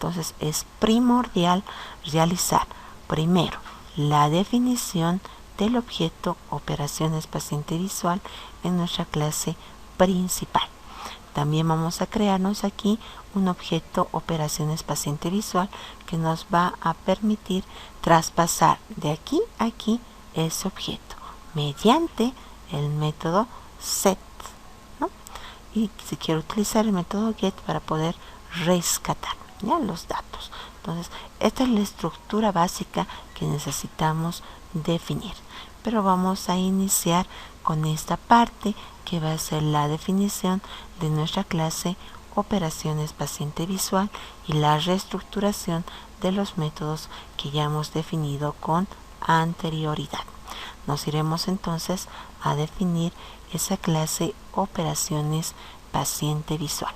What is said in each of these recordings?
Entonces es primordial realizar primero la definición del objeto operaciones paciente visual en nuestra clase principal. También vamos a crearnos aquí un objeto operaciones paciente visual que nos va a permitir traspasar de aquí a aquí ese objeto mediante el método set, ¿no? Y si quiero utilizar el método get para poder rescatar, ¿ya?, los datos. Entonces, esta es la estructura básica que necesitamos definir. Pero vamos a iniciar con esta parte que va a ser la definición de nuestra clase operaciones paciente visual y la reestructuración de los métodos que ya hemos definido con anterioridad. Nos iremos entonces a definir esa clase operaciones paciente visual.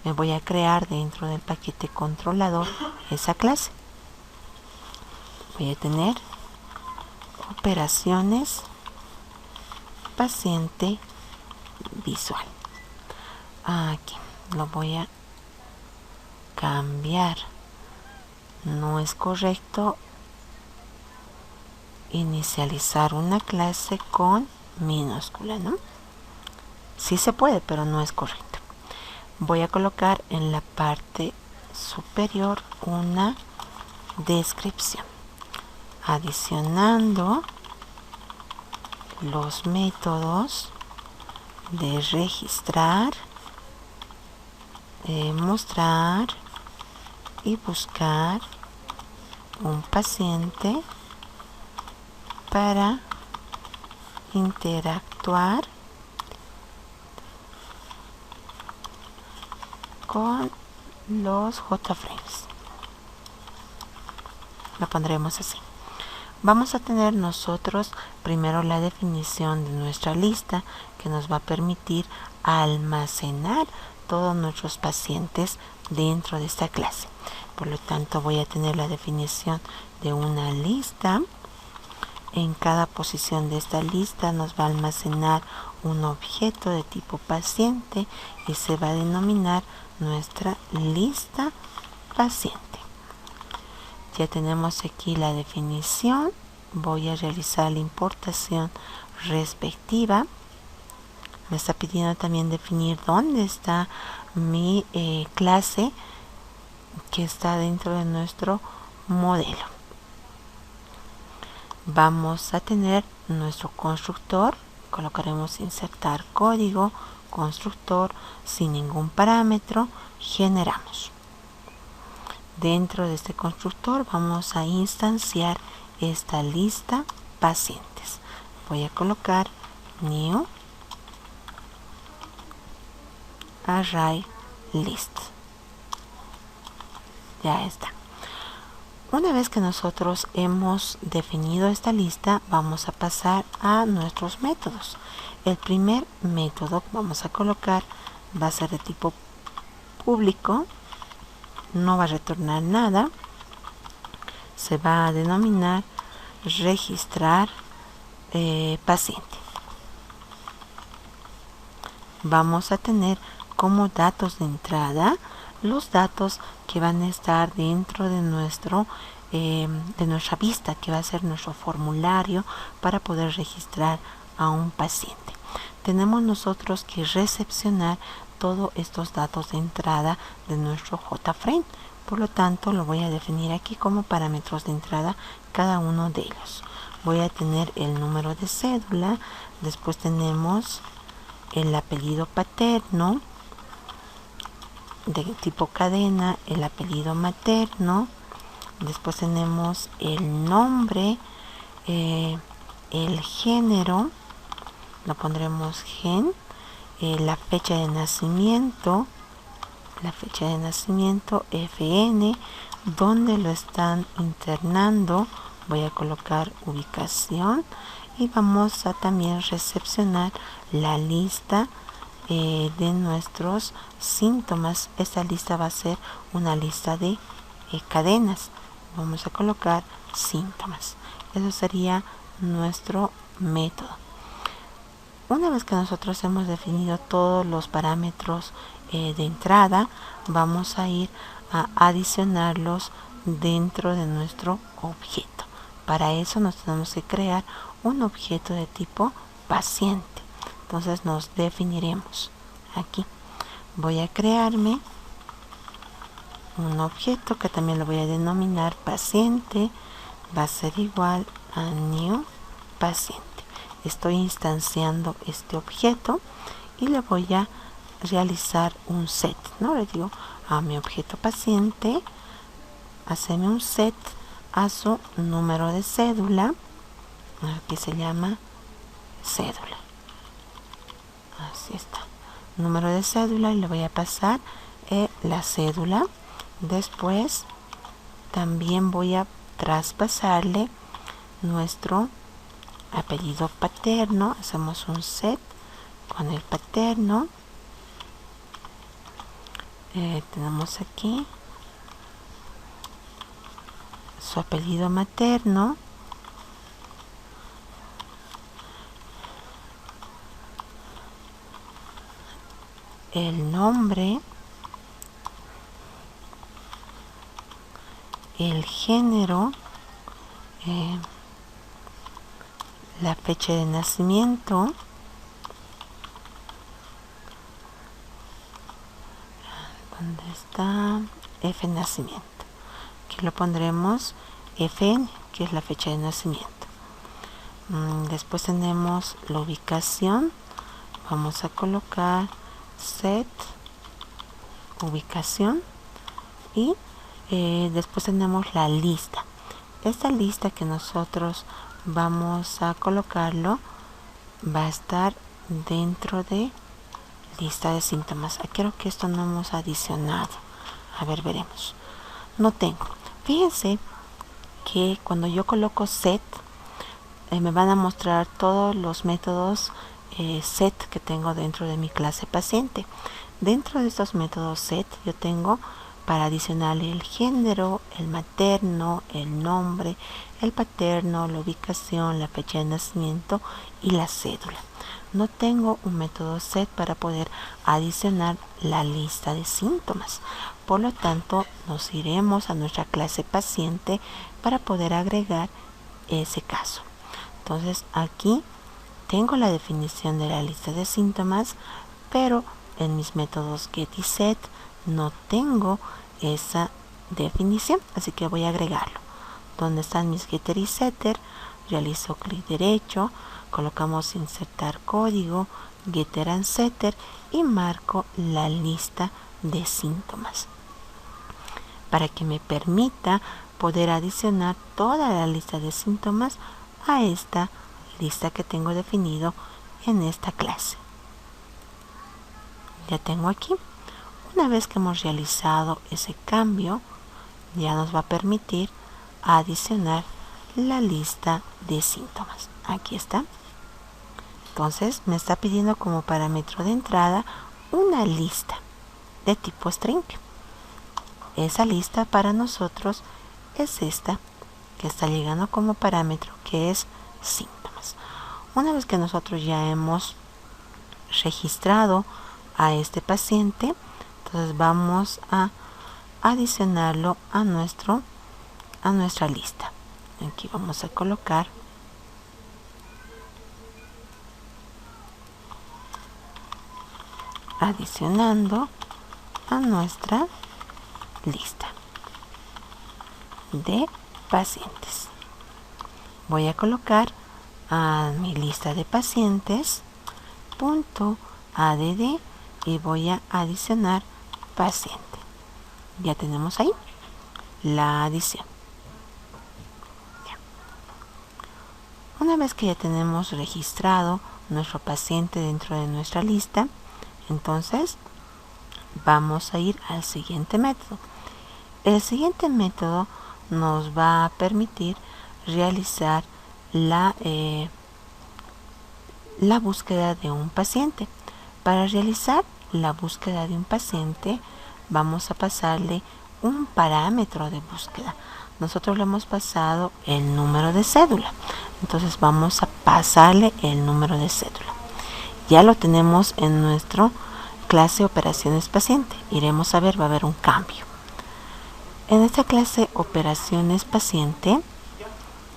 Me voy a crear dentro del paquete controlador esa clase. Voy a tener operaciones paciente visual. Aquí lo voy a cambiar. No es correcto inicializar una clase con minúscula, ¿no? Sí se puede, pero no es correcto. Voy a colocar en la parte superior una descripción, adicionando los métodos de registrar, mostrar y buscar un paciente para interactuar con los JFrames. Lo pondremos así. Vamos a tener nosotros primero la definición de nuestra lista que nos va a permitir almacenar todos nuestros pacientes dentro de esta clase. Por lo tanto, voy a tener la definición de una lista. En cada posición de esta lista nos va a almacenar un objeto de tipo paciente y se va a denominar nuestra lista paciente. Ya tenemos aquí la definición. Voy a realizar la importación respectiva. Me está pidiendo también definir dónde está mi clase que está dentro de nuestro modelo. Vamos a tener nuestro constructor. Colocaremos insertar código, constructor, sin ningún parámetro, generamos. Dentro de este constructor vamos a instanciar esta lista pacientes. Voy a colocar new array list. Ya está. Una vez que nosotros hemos definido esta lista, vamos a pasar a nuestros métodos. El primer método que vamos a colocar va a ser de tipo público, no va a retornar nada, se va a denominar registrar paciente. Vamos a tener como datos de entrada los datos que van a estar dentro de nuestra vista, que va a ser nuestro formulario para poder registrar a un paciente. Tenemos nosotros que recepcionar todos estos datos de entrada de nuestro JFrame. Por lo tanto, lo voy a definir aquí como parámetros de entrada cada uno de ellos. Voy a tener el número de cédula, después tenemos el apellido paterno, de tipo cadena, el apellido materno, después tenemos el nombre, el género, lo pondremos gen, la fecha de nacimiento, FN, donde lo están internando, voy a colocar ubicación y vamos a también recepcionar la lista de nuestros síntomas. Esta lista va a ser una lista de cadenas. Vamos a colocar síntomas. Eso sería nuestro método. Una vez que nosotros hemos definido todos los parámetros de entrada, vamos a ir a adicionarlos dentro de nuestro objeto. Para eso nos tenemos que crear un objeto de tipo paciente. Entonces nos definiremos aquí. Voy a crearme un objeto que también lo voy a denominar paciente. Va a ser igual a new paciente. Estoy instanciando este objeto y le voy a realizar un set, ¿no? Le digo a mi objeto paciente, haceme un set a su número de cédula. Aquí se llama cédula. Así está. Número de cédula, y le voy a pasar la cédula. Después también voy a traspasarle nuestro apellido paterno. Hacemos un set con el paterno. Tenemos aquí su apellido materno. El nombre, el género, la fecha de nacimiento, ¿dónde está? F nacimiento. Aquí lo pondremos FN, que es la fecha de nacimiento. Después tenemos la ubicación. Vamos a colocar set ubicación, y después tenemos la lista. Esta lista que nosotros vamos a colocarlo va a estar dentro de lista de síntomas. Creo que esto no hemos adicionado. A ver, veremos. No tengo. Fíjense que cuando yo coloco set, me van a mostrar todos los métodos set que tengo dentro de mi clase paciente. Dentro de estos métodos set yo tengo para adicionarle el género, el materno, el nombre, el paterno, la ubicación, la fecha de nacimiento y la cédula. No tengo un método set para poder adicionar la lista de síntomas. Por lo tanto, nos iremos a nuestra clase paciente para poder agregar ese caso. Entonces aquí tengo la definición de la lista de síntomas, pero en mis métodos get y set no tengo esa definición, así que voy a agregarlo. Donde están mis getter y setter, realizo clic derecho, colocamos insertar código, getter and setter, y marco la lista de síntomas para que me permita poder adicionar toda la lista de síntomas a esta lista que tengo definido en esta clase. Ya tengo aquí. Una vez que hemos realizado ese cambio, ya nos va a permitir adicionar la lista de síntomas. Aquí está. Entonces me está pidiendo como parámetro de entrada una lista de tipo string. Esa lista para nosotros es esta que está llegando como parámetro, que es síntomas. Una vez que nosotros ya hemos registrado a este paciente, entonces vamos a adicionarlo a nuestra lista. Aquí vamos a colocar adicionando a nuestra lista de pacientes. Voy a colocar a mi lista de pacientes .add y voy a adicionar paciente. Ya tenemos ahí la adición. Una vez que ya tenemos registrado nuestro paciente dentro de nuestra lista, entonces vamos a ir al siguiente método. El siguiente método nos va a permitir realizar la búsqueda de un paciente. Para realizar la búsqueda de un paciente, vamos a pasarle un parámetro de búsqueda. Nosotros le hemos pasado el número de cédula. Entonces vamos a pasarle el número de cédula. Ya lo tenemos en nuestro clase operaciones paciente. Iremos a ver, va a haber un cambio. En esta clase operaciones paciente,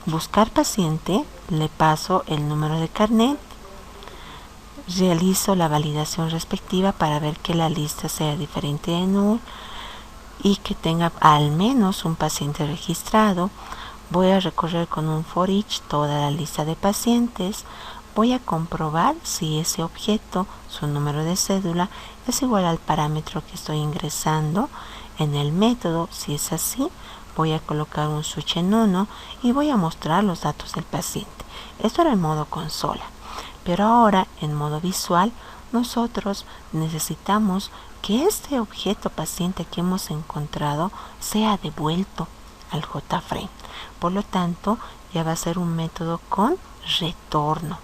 buscar paciente, le paso el número de carnet, realizo la validación respectiva para ver que la lista sea diferente de null y que tenga al menos un paciente registrado. Voy a recorrer con un for each toda la lista de pacientes. Voy a comprobar si ese objeto, su número de cédula, es igual al parámetro que estoy ingresando en el método. Si es así, voy a colocar un switch en 1 y voy a mostrar los datos del paciente. Esto era en modo consola, pero ahora en modo visual nosotros necesitamos que este objeto paciente que hemos encontrado sea devuelto al JFrame. Por lo tanto, ya va a ser un método con retorno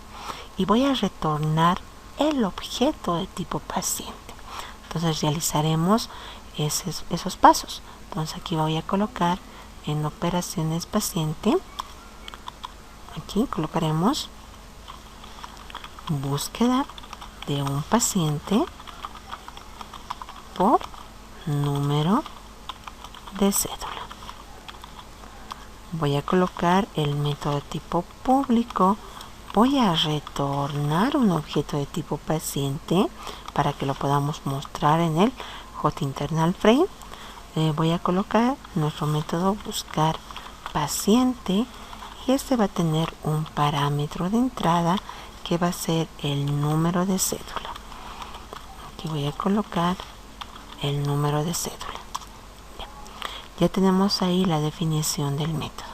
y voy a retornar el objeto de tipo paciente. Entonces realizaremos esos pasos. Entonces aquí voy a colocar en operaciones paciente, aquí colocaremos búsqueda de un paciente por número de cédula. Voy a colocar el método de tipo público. Voy a retornar un objeto de tipo paciente para que lo podamos mostrar en el JInternalFrame. Voy a colocar nuestro método buscar paciente y este va a tener un parámetro de entrada que va a ser el número de cédula. Aquí voy a colocar el número de cédula. Ya tenemos ahí la definición del método.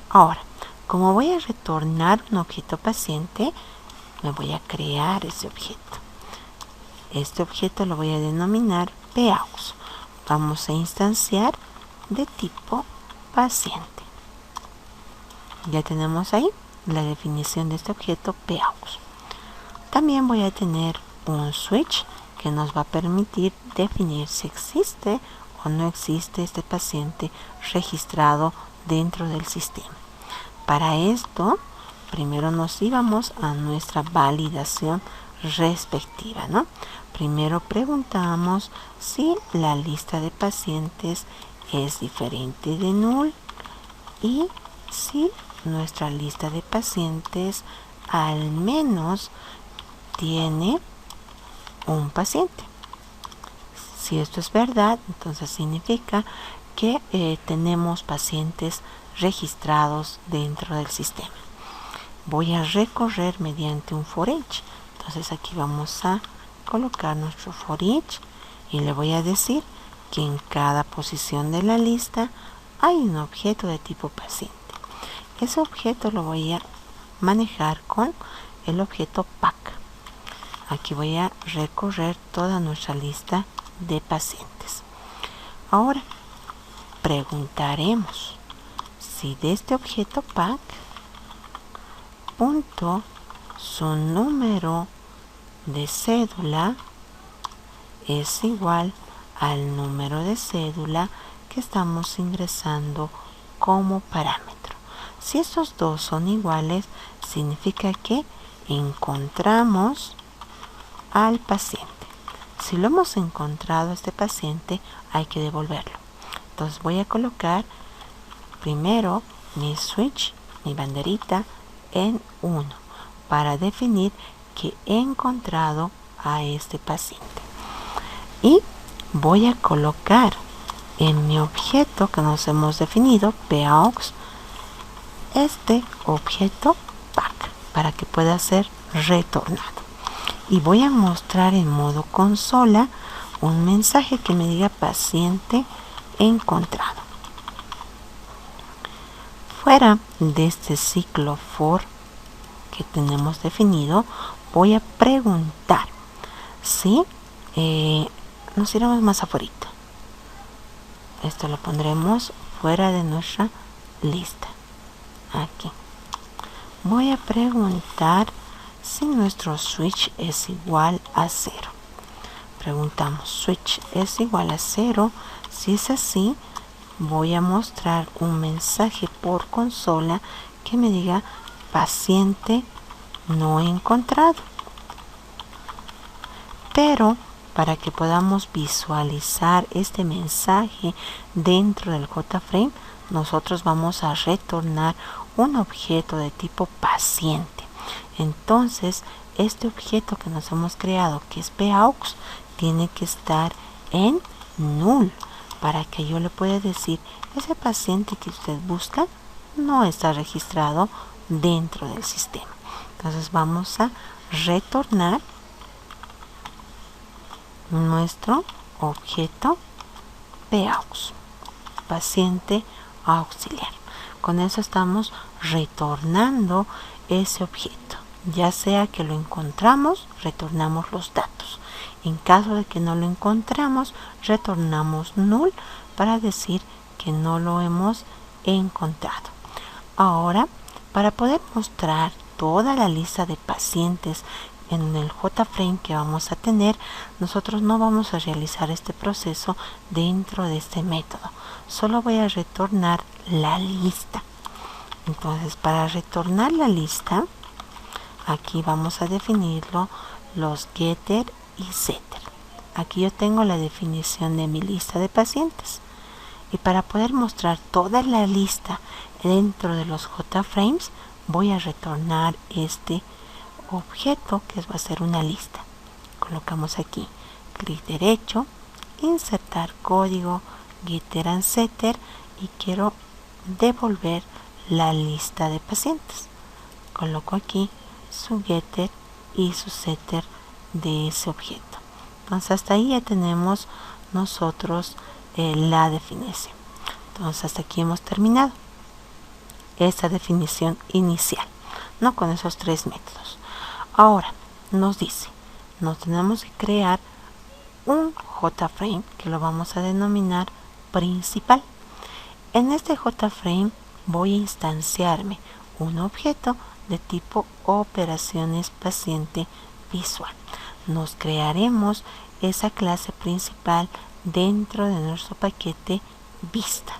Ahora, como voy a retornar un objeto paciente, me voy a crear ese objeto. Este objeto lo voy a denominar PAUX. Vamos a instanciar de tipo paciente. Ya tenemos ahí la definición de este objeto PAUX. También voy a tener un switch que nos va a permitir definir si existe o no existe este paciente registrado dentro del sistema. Para esto, primero nos íbamos a nuestra validación respectiva, ¿no? Primero preguntamos si la lista de pacientes es diferente de null y si nuestra lista de pacientes al menos tiene un paciente. Si esto es verdad, entonces significa que tenemos pacientes registrados dentro del sistema. Voy a recorrer mediante un for each. Entonces aquí vamos a colocar nuestro for each y le voy a decir que en cada posición de la lista hay un objeto de tipo paciente. Ese objeto lo voy a manejar con el objeto pack. Aquí voy a recorrer toda nuestra lista de pacientes. Ahora preguntaremos si de este objeto pack punto su número de cédula es igual al número de cédula que estamos ingresando como parámetro. Si estos dos son iguales, significa que encontramos al paciente. Si lo hemos encontrado este paciente, hay que devolverlo. Entonces voy a colocar primero mi switch, mi banderita en 1 para definir que he encontrado a este paciente. Y voy a colocar en mi objeto que nos hemos definido, PAUX, este objeto pack para que pueda ser retornado. Y voy a mostrar en modo consola un mensaje que me diga paciente encontrado. Fuera de este ciclo for que tenemos definido, voy a preguntar si nos iremos más afuera. Esto lo pondremos fuera de nuestra lista. Aquí voy a preguntar si nuestro switch es igual a 0. Preguntamos switch es igual a 0. Si es así, voy a mostrar un mensaje por consola que me diga paciente no encontrado. Pero para que podamos visualizar este mensaje dentro del JFrame, nosotros vamos a retornar un objeto de tipo paciente. Entonces, este objeto que nos hemos creado, que es paux, tiene que estar en null, para que yo le pueda decir, ese paciente que usted busca no está registrado dentro del sistema. Entonces vamos a retornar nuestro objeto paux, paciente auxiliar. Con eso estamos retornando ese objeto. Ya sea que lo encontramos, retornamos los datos. En caso de que no lo encontramos, retornamos null para decir que no lo hemos encontrado. Ahora, para poder mostrar toda la lista de pacientes en el JFrame que vamos a tener, nosotros no vamos a realizar este proceso dentro de este método. Solo voy a retornar la lista. Entonces, para retornar la lista, aquí vamos a definirlo los getter y setter. Aquí yo tengo la definición de mi lista de pacientes. Y para poder mostrar toda la lista dentro de los JFrames, voy a retornar este objeto que va a ser una lista. Colocamos aquí clic derecho, insertar código, getter and setter, y quiero devolver la lista de pacientes. Coloco aquí su getter y su setter de ese objeto. Entonces hasta ahí ya tenemos nosotros la definición. Entonces hasta aquí hemos terminado esta definición inicial, ¿no? Con esos tres métodos. Ahora nos dice, nos tenemos que crear un JFrame que lo vamos a denominar principal. En este JFrame voy a instanciarme un objeto de tipo operaciones paciente visual. Nos crearemos esa clase principal dentro de nuestro paquete vista.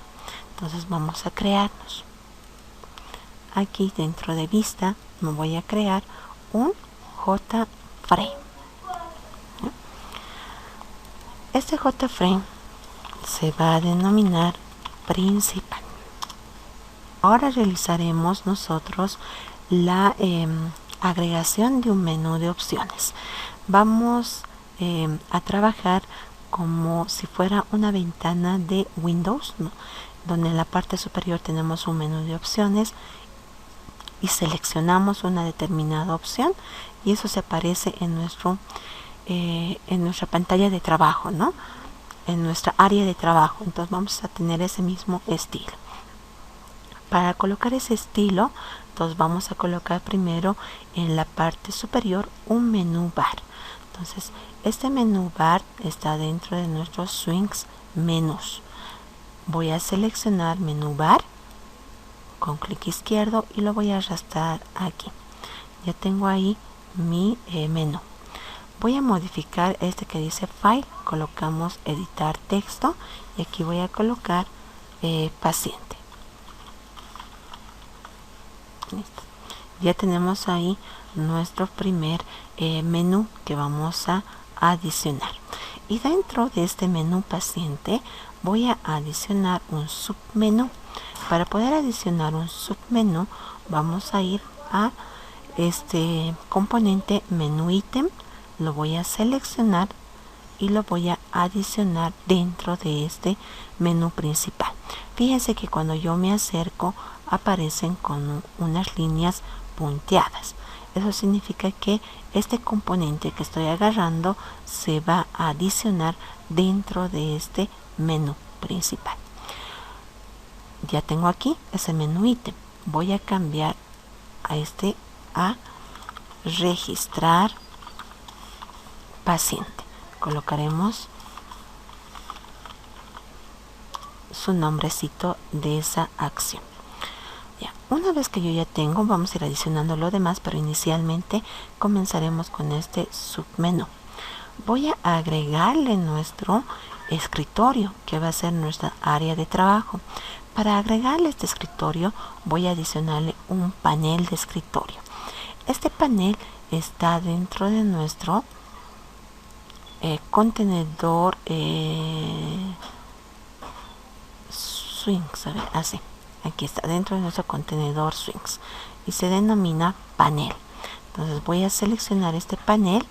Entonces vamos a crearnos. Aquí dentro de vista me voy a crear un JFrame. Este JFrame se va a denominar principal. Ahora realizaremos nosotros la agregación de un menú de opciones. Vamos a trabajar como si fuera una ventana de Windows, ¿no? Donde en la parte superior tenemos un menú de opciones y seleccionamos una determinada opción y eso se aparece en nuestra pantalla de trabajo, ¿no? En nuestra área de trabajo. Entonces vamos a tener ese mismo estilo. Para colocar ese estilo, entonces vamos a colocar primero en la parte superior un menú bar. Entonces este menú bar está dentro de nuestros swings menús. Voy a seleccionar menú bar con clic izquierdo y lo voy a arrastrar aquí. Ya tengo ahí mi menú. Voy a modificar este que dice file, colocamos editar texto y aquí voy a colocar paciente. Listo. Ya tenemos ahí nuestro primer menú que vamos a adicionar. Y dentro de este menú paciente voy a adicionar un submenú. Para poder adicionar un submenú vamos a ir a este componente menú ítem, lo voy a seleccionar y lo voy a adicionar dentro de este menú principal. Fíjense que cuando yo me acerco aparecen con unas líneas punteadas. Eso significa que este componente que estoy agarrando se va a adicionar dentro de este menú principal. Ya tengo aquí ese menú ítem. Voy a cambiar a registrar paciente. Colocaremos su nombrecito de esa acción. Ya, una vez que yo ya tengo, vamos a ir adicionando lo demás, pero inicialmente comenzaremos con este submenú. Voy a agregarle nuestro escritorio, que va a ser nuestra área de trabajo. Para agregarle este escritorio, voy a adicionarle un panel de escritorio. Este panel está dentro de nuestro contenedor Swings, a ver, así, aquí está, dentro de nuestro contenedor Swings, y se denomina panel. Entonces voy a seleccionar este panel.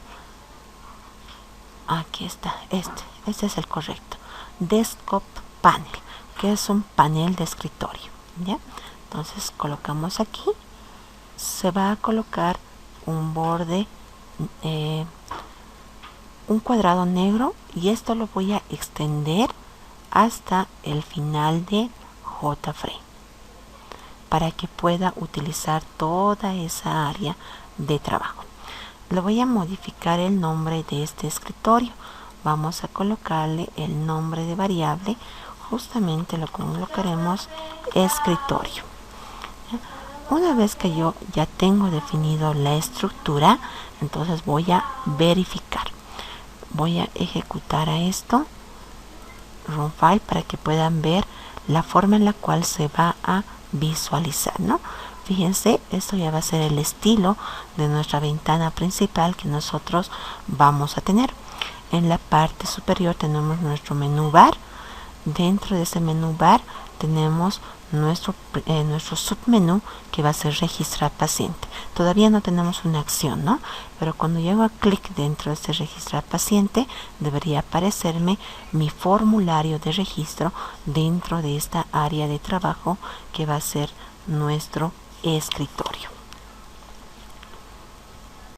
Aquí está, este es el correcto. Desktop panel, que es un panel de escritorio, ¿ya? Entonces colocamos aquí, se va a colocar un borde, un cuadrado negro, y esto lo voy a extender hasta el final de JFrame para que pueda utilizar toda esa área de trabajo. Le voy a modificar el nombre de este escritorio. Vamos a colocarle el nombre de variable, justamente lo colocaremos escritorio. Una vez que yo ya tengo definido la estructura, entonces voy a verificar. Voy a ejecutar a esto, run file, para que puedan ver la forma en la cual se va a visualizar, ¿no? Fíjense, esto ya va a ser el estilo de nuestra ventana principal que nosotros vamos a tener. En la parte superior tenemos nuestro menú bar. Dentro de ese menú bar tenemos nuestro submenú, que va a ser registrar paciente. Todavía no tenemos una acción, ¿no? Pero cuando yo hago clic dentro de este registrar paciente, debería aparecerme mi formulario de registro dentro de esta área de trabajo, que va a ser nuestro escritorio.